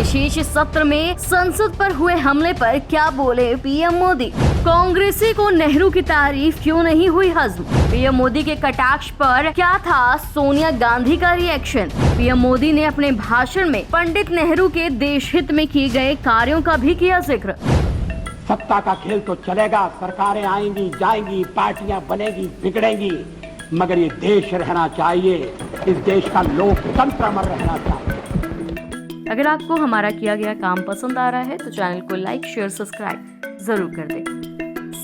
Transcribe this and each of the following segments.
विशेष सत्र में संसद पर हुए हमले पर क्या बोले पीएम मोदी? कांग्रेसी को नेहरू की तारीफ क्यों नहीं हुई हजम? पीएम मोदी के कटाक्ष पर क्या था सोनिया गांधी का रिएक्शन? पीएम मोदी ने अपने भाषण में पंडित नेहरू के देश हित में किए गए कार्यों का भी किया जिक्र। सत्ता का खेल तो चलेगा, सरकारें आएंगी जाएंगी, पार्टियां बनेगी बिगड़ेंगी, मगर ये देश रहना चाहिए, इस देश का लोकतंत्र अमर रहना चाहिए। अगर आपको हमारा किया गया काम पसंद आ रहा है तो चैनल को लाइक, शेयर, सब्सक्राइब जरूर कर दें।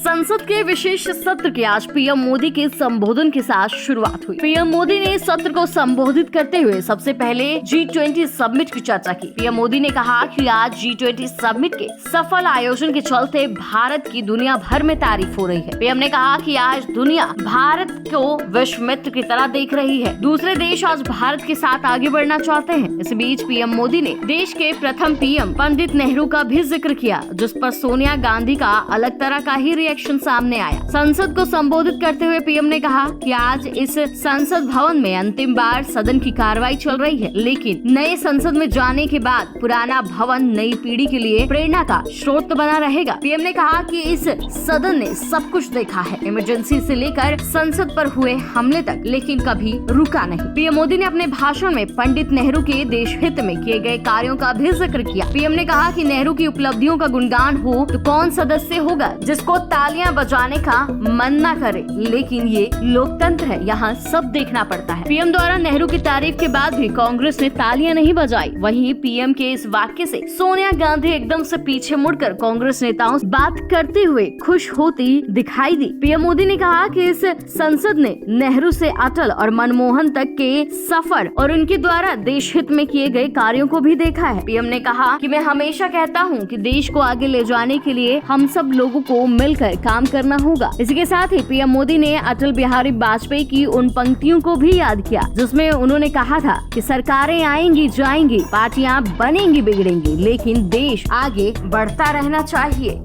संसद के विशेष सत्र की आज पीएम मोदी के संबोधन के साथ शुरुआत हुई। पीएम मोदी ने सत्र को संबोधित करते हुए सबसे पहले G20 समिट की चर्चा की। पीएम मोदी ने कहा कि आज G20 समिट के सफल आयोजन के चलते भारत की दुनिया भर में तारीफ हो रही है। पीएम ने कहा कि आज दुनिया भारत को विश्व मित्र की तरह देख रही है। दूसरे देश आज भारत के साथ आगे बढ़ना चाहते हैं। इस बीच पीएम मोदी ने देश के प्रथम पीएम पंडित नेहरू का भी जिक्र किया, जिस पर सोनिया गांधी का अलग तरह का ही रिएक्शन सामने आया। संसद को संबोधित करते हुए पीएम ने कहा कि आज इस संसद भवन में अंतिम बार सदन की कार्रवाई चल रही है, लेकिन नए संसद में जाने के बाद पुराना भवन नई पीढ़ी के लिए प्रेरणा का स्रोत बना रहेगा। पीएम ने कहा कि इस सदन ने सब कुछ देखा है, इमरजेंसी से लेकर संसद पर हुए हमले तक, लेकिन कभी रुका नहीं। पीएम मोदी ने अपने भाषण में पंडित नेहरू के देश हित में किए गए कार्यों का भी जिक्र किया। पीएम ने कहा कि नेहरू की उपलब्धियों का गुणगान हो तो कौन सदस्य होगा जिसको तालियां बजाने का मन न करे, लेकिन ये लोकतंत्र है, यहाँ सब देखना पड़ता है। पीएम द्वारा नेहरू की तारीफ के बाद भी कांग्रेस ने तालियां नहीं बजाई। वहीं पीएम के इस वाक्य से सोनिया गांधी एकदम से पीछे मुड़कर कांग्रेस नेताओं से बात करते हुए खुश होती दिखाई दी। पीएम मोदी ने कहा कि इस संसद ने नेहरू से अटल और मनमोहन तक के सफर और उनके द्वारा देश हित में किए गए कार्यों को भी देखा है। पीएम ने कहा कि मैं हमेशा कहता हूँ कि देश को आगे ले जाने के लिए हम सब लोगों को मिलकर काम करना होगा। इसी के साथ ही पीएम मोदी ने अटल बिहारी वाजपेयी की उन पंक्तियों को भी याद किया, जिसमें उन्होंने कहा था कि सरकारें आएंगी जाएंगी, पार्टियां बनेंगी बिगड़ेंगी, लेकिन देश आगे बढ़ता रहना चाहिए।